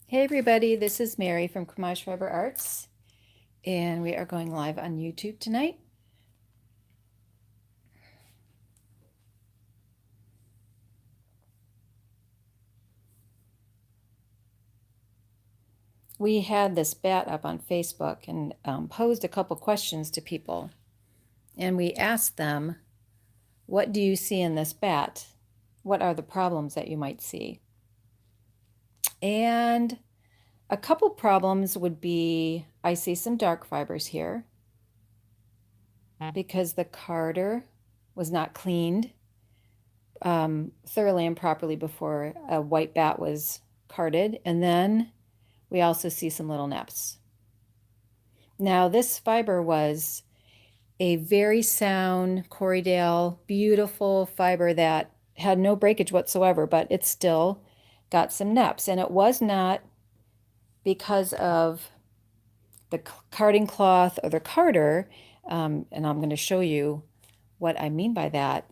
Hey everybody, this is Mary from Camaj Fiber Arts, and we are going live on YouTube tonight. We had this bat up on Facebook and posed a couple questions to people, and we asked them, what do you see in this bat? What are the problems that you might see? And a couple problems would be, I see some dark fibers here because the carder was not cleaned thoroughly and properly before a white bat was carded. And then we also see some little nepps. Now, this fiber was a very sound Corriedale, beautiful fiber that had no breakage whatsoever, but it still got some nepps. And it was not because of the carding cloth or the carder. And I'm going to show you what I mean by that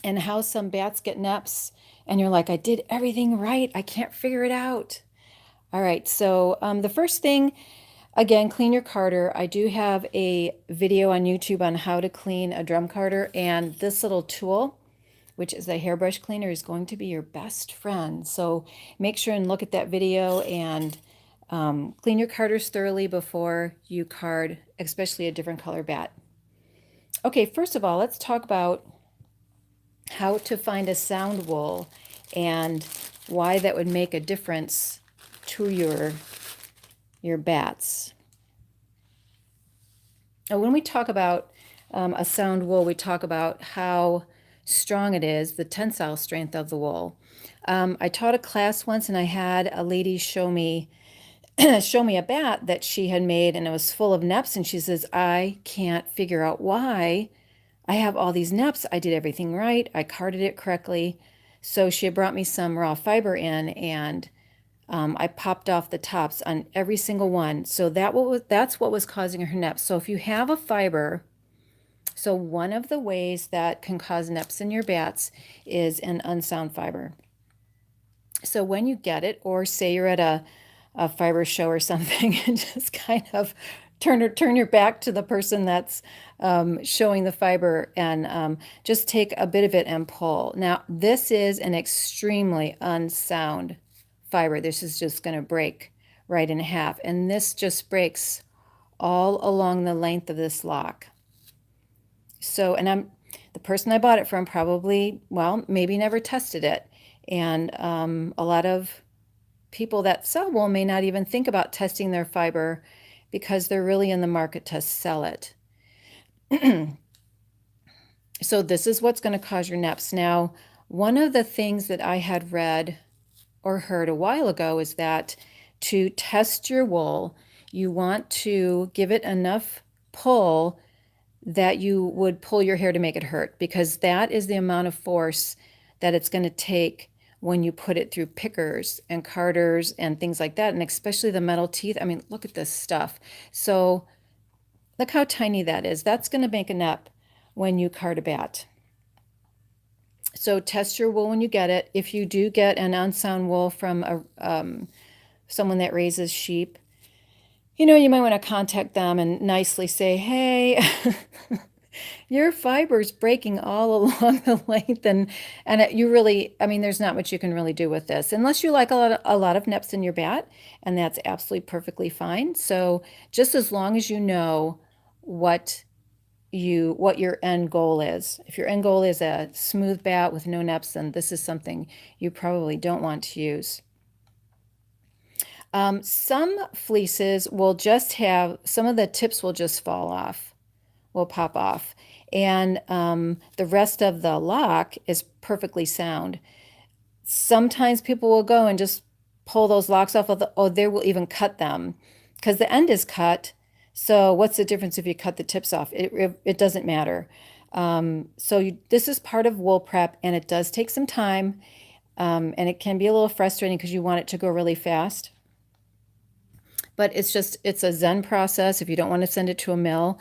and how some bats get nepps. And you're like, I did everything right. I can't figure it out. All right, so the first thing, again, clean your carder. I do have a video on YouTube on how to clean a drum carder, and this little tool, which is a hairbrush cleaner, is going to be your best friend. So make sure and look at that video and clean your carders thoroughly before you card, especially a different color bat. Okay, first of all, let's talk about how to find a sound wool and why that would make a difference to your bats. Now, when we talk about a sound wool, we talk about how strong it is, the tensile strength of the wool. I taught a class once and I had a lady show me a bat that she had made, and it was full of nepps, and she says, I can't figure out why I have all these nepps. I did everything right. I carded it correctly. So she had brought me some raw fiber in, and I popped off the tops on every single one. So that's what was causing her nepps. So if you have a fiber, so one of the ways that can cause nepps in your bats is an unsound fiber. So when you get it, or say you're at a fiber show or something, and just kind of turn your back to the person that's showing the fiber, and just take a bit of it and pull. Now, this is an extremely unsound fiber. This is just going to break right in half, and this just breaks all along the length of this lock. So, and the person I bought it from probably, well, maybe never tested it, and a lot of people that sell wool may not even think about testing their fiber because they're really in the market to sell it. So this is what's going to cause your nepps. Now, one of the things that I had read or heard a while ago is that to test your wool, you want to give it enough pull that you would pull your hair to make it hurt, because that is the amount of force that it's going to take when you put it through pickers and carders and things like that, and especially the metal teeth. I mean, look at this stuff. So look how tiny that is. That's going to make a nepp when you card a bat. So test your wool when you get it. If you do get an unsound wool from someone that raises sheep, you might want to contact them and nicely say, hey, your fiber's breaking all along the length, and you really, I mean, there's not much you can really do with this unless you like a lot of nepps in your bat, and that's absolutely perfectly fine. So just as long as you know what your end goal is. If your end goal is a smooth bat with no nepps, then this is something you probably don't want to use. Some fleeces will just have, some of the tips will just fall off, will pop off. And the rest of the lock is perfectly sound. Sometimes people will go and just pull those locks off of they will even cut them because the end is cut. So what's the difference if you cut the tips off? It doesn't matter. This is part of wool prep, and it does take some time, and it can be a little frustrating because you want it to go really fast. But it's a Zen process. If you don't want to send it to a mill,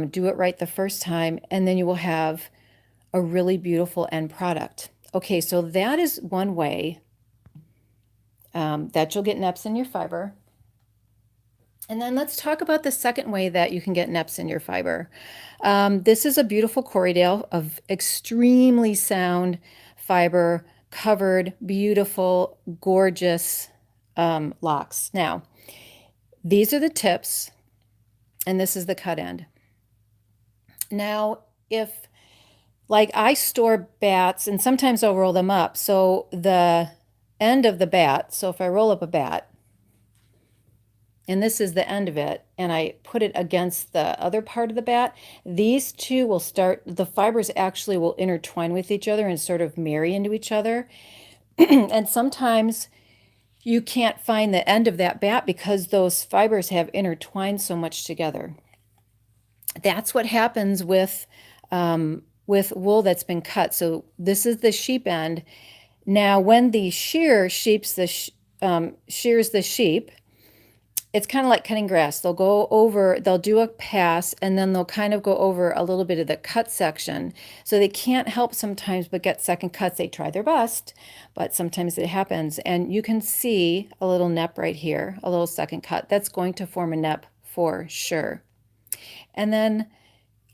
do it right the first time, and then you will have a really beautiful end product. Okay, so that is one way that you'll get neps in your fiber. And then let's talk about the second way that you can get neps in your fiber. This is a beautiful Corriedale of extremely sound fiber, covered, beautiful, gorgeous locks. Now, these are the tips, and this is the cut end. Now, if, like, I store bats, and sometimes I'll roll them up, so the end of the bat, so if I roll up a bat, and this is the end of it, and I put it against the other part of the bat, these two will start, the fibers actually will intertwine with each other and sort of marry into each other. And sometimes you can't find the end of that bat because those fibers have intertwined so much together. That's what happens with wool that's been cut. So this is the sheep end. Now, when the shear shears the sheep, it's kind of like cutting grass. They'll go over, they'll do a pass, and then they'll kind of go over a little bit of the cut section. So they can't help sometimes but get second cuts. They try their best, but sometimes it happens. And you can see a little nep right here, a little second cut. That's going to form a nep for sure. And then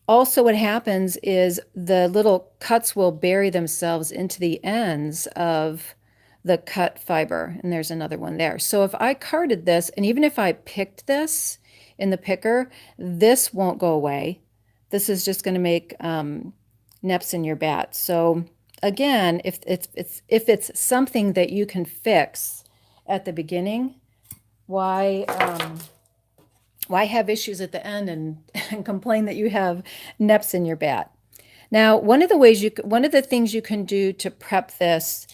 also what happens is the little cuts will bury themselves into the ends of the cut fiber, and there's another one there. So if I carded this, and even if I picked this in the picker, this won't go away. This is just going to make neps in your bat. So again, if it's something that you can fix at the beginning, why have issues at the end and complain that you have neps in your bat? Now, one of the things you can do to prep this,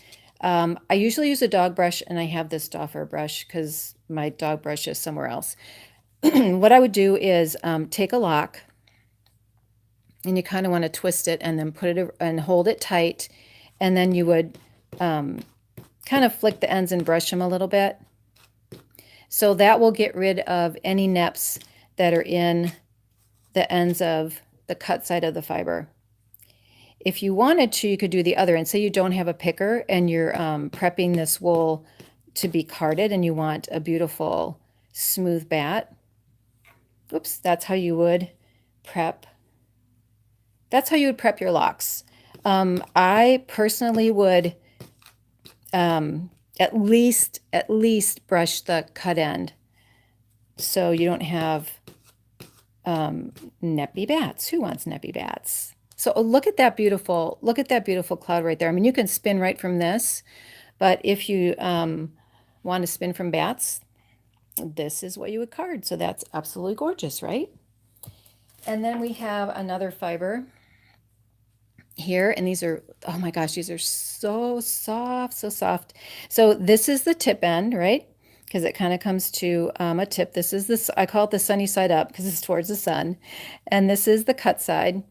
I usually use a dog brush, and I have this Doffer brush because my dog brush is somewhere else. What I would do is take a lock, and you kind of want to twist it and then put it and hold it tight, and then you would kind of flick the ends and brush them a little bit. So that will get rid of any neps that are in the ends of the cut side of the fiber. If you wanted to, you could do the other end. Say you don't have a picker and you're prepping this wool to be carded and you want a beautiful smooth bat. Oops, that's how you would prep. That's how you would prep your locks. I personally would at least brush the cut end so you don't have neppy bats. Who wants neppy bats? So look at that beautiful cloud right there. I mean, you can spin right from this, but if you want to spin from bats, this is what you would card. So that's absolutely gorgeous, right? And then we have another fiber here, and these are, oh my gosh, these are so soft, so soft. So this is the tip end, right? Because it kind of comes to a tip. This is this, I call it the sunny side up because it's towards the sun. And this is the cut side.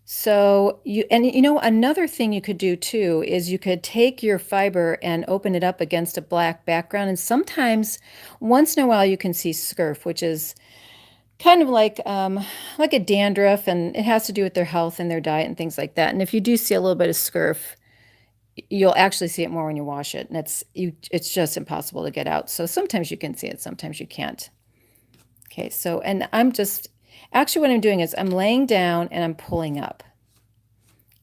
So another thing you could do too is you could take your fiber and open it up against a black background. And sometimes, once in a while, you can see scurf, which is kind of like a dandruff, and it has to do with their health and their diet and things like that. And if you do see a little bit of scurf, you'll actually see it more when you wash it, and it's just impossible to get out. So sometimes you can see it, sometimes you can't. Okay, so, and actually what I'm doing is I'm laying down and I'm pulling up,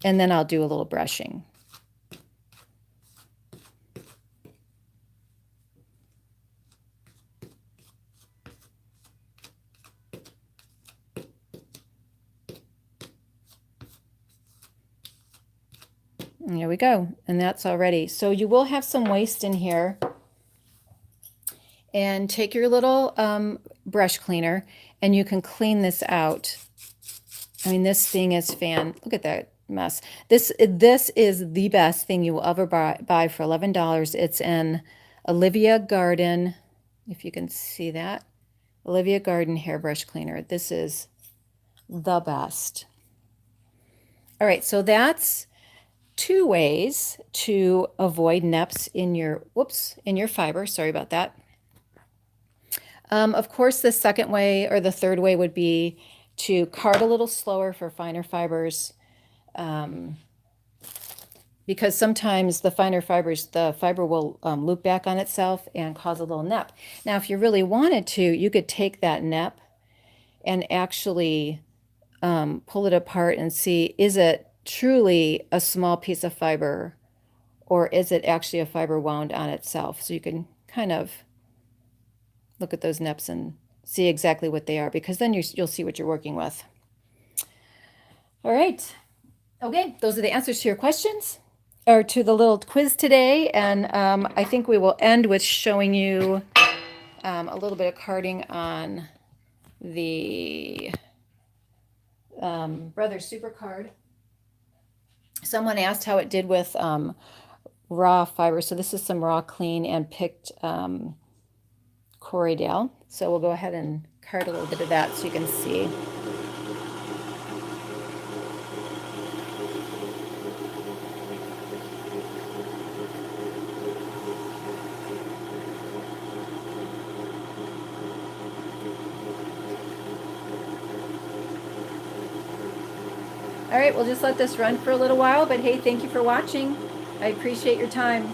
and then I'll do a little brushing. And there we go, and that's already. So you will have some waste in here, and take your little brush cleaner and you can clean this out. I mean, this thing is look at that mess. This is the best thing you will ever buy for $11. It's an Olivia Garden, if you can see that, Olivia Garden hairbrush cleaner. This is the best. All right, so that's 2 ways to avoid neps in your fiber. Sorry about that. Of course, the second way or the third way would be to card a little slower for finer fibers. because sometimes the finer fibers, the fiber will loop back on itself and cause a little nep. Now, if you really wanted to, you could take that nep and actually pull it apart and see, is it truly a small piece of fiber or is it actually a fiber wound on itself? So you can kind of look at those neps and see exactly what they are, because then you'll see what you're working with. All right. Okay, those are the answers to your questions, or to the little quiz today. And I think we will end with showing you a little bit of carding on the Brothers Supercard. Someone asked how it did with raw fiber. So this is some raw, clean, and picked Corriedale. So we'll go ahead and card a little bit of that so you can see. All right, we'll just let this run for a little while, but hey, thank you for watching. I appreciate your time.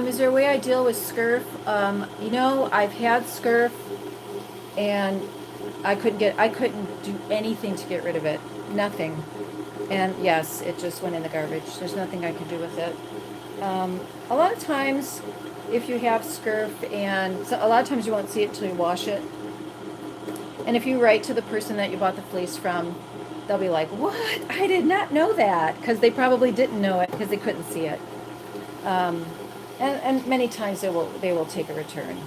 Is there a way I deal with scurf? You know, I've had scurf and I couldn't do anything to get rid of it. Nothing. And yes, it just went in the garbage. There's nothing I could do with it. A lot of times, if you have scurf, and so a lot of times you won't see it until you wash it. And if you write to the person that you bought the fleece from, they'll be like, "What? I did not know that," because they probably didn't know it because they couldn't see it. And many times they will take a return.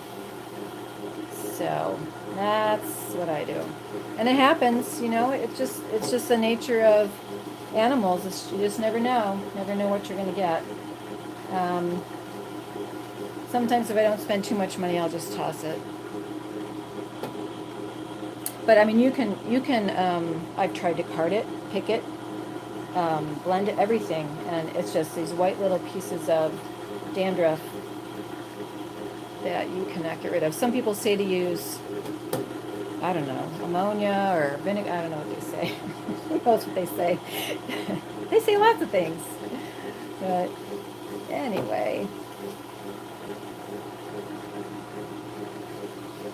So that's what I do, and it happens. You know, it's just the nature of animals. You just never know what you're going to get. Sometimes if I don't spend too much money, I'll just toss it. But I mean, you can. I've tried to card it, pick it, blend it, everything, and it's just these white little pieces of dandruff that you cannot get rid of. Some people say to use, I don't know, ammonia or vinegar. I don't know what they say. Who knows what they say? They say lots of things. But anyway.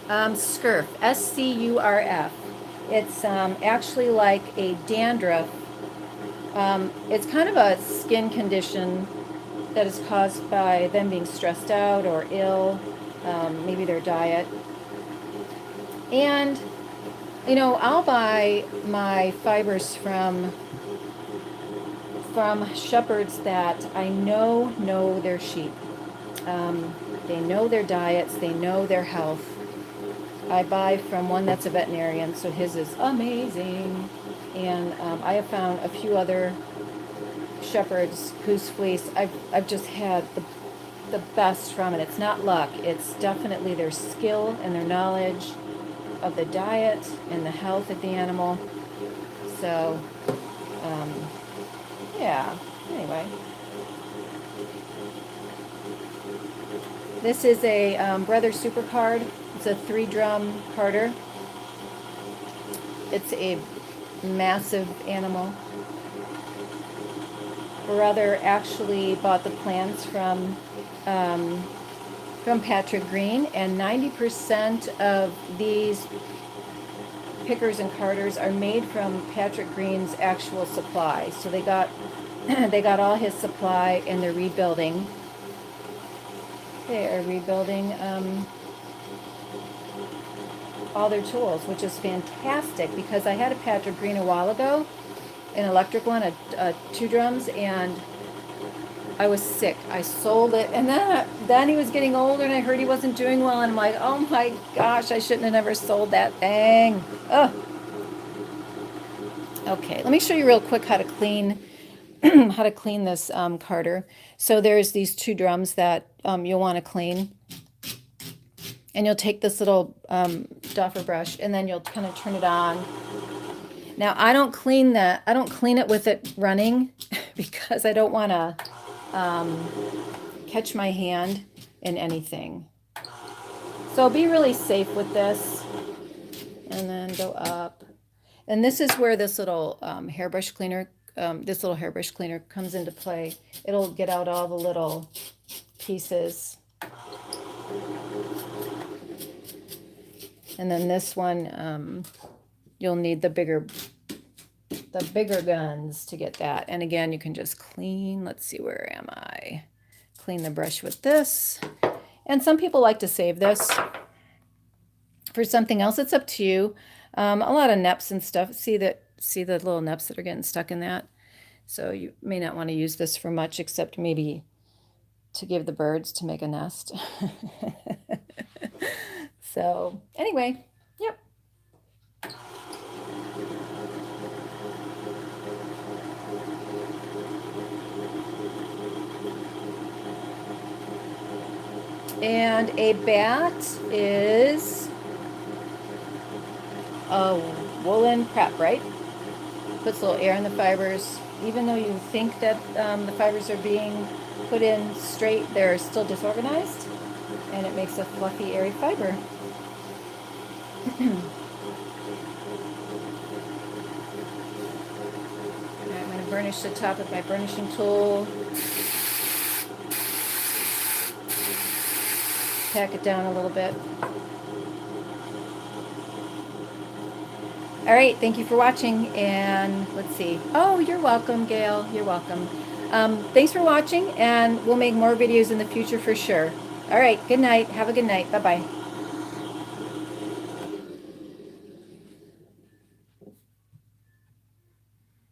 Scurf, SCURF. It's actually like a dandruff. It's kind of a skin condition that is caused by them being stressed out or ill, maybe their diet. And, you know, I'll buy my fibers from shepherds that I know their sheep. They know their diets, they know their health. I buy from one that's a veterinarian, so his is amazing. And I have found a few other shepherds whose fleece I've just had the best from it. It's not luck. It's definitely their skill and their knowledge of the diet and the health of the animal. So, yeah. Anyway. This is a Brother Supercard. It's a 3-drum carder. It's a massive animal. Brother actually bought the plants from from Patrick Green, and 90% of these pickers and carters are made from Patrick Green's actual supply. So they got they got all his supply, and they're rebuilding. They are rebuilding all their tools, which is fantastic because I had a Patrick Green a while ago, an electric one, a 2 drums, and I was sick. I sold it, and then he was getting older, and I heard he wasn't doing well, and I'm like, oh my gosh, I shouldn't have never sold that thing. Ugh. Okay, let me show you real quick how to clean how to clean this carter. So there's these 2 drums that you'll want to clean, and you'll take this little duffer brush, and then you'll kind of turn it on. Now I don't clean it with it running because I don't want to catch my hand in anything. So be really safe with this, and then go up. And this is where this little hairbrush cleaner comes into play. It'll get out all the little pieces. And then this one, you'll need the bigger guns to get that. And again, you can just clean. Let's see, where am I? Clean the brush with this. And some people like to save this for something else. It's up to you. A lot of nepps and stuff. See the little nepps that are getting stuck in that. So you may not want to use this for much, except maybe to give the birds to make a nest. So anyway, yep. And a bat is a woolen prep, right? Puts a little air in the fibers. Even though you think that the fibers are being put in straight, they're still disorganized, and it makes a fluffy, airy fiber. I'm going to burnish the top with my burnishing tool. Pack it down a little bit. All right, thank you for watching, and let's see. Oh, you're welcome, Gail. You're welcome. Thanks for watching, and we'll make more videos in the future for sure. All right, good night. Have a good night. Bye-bye.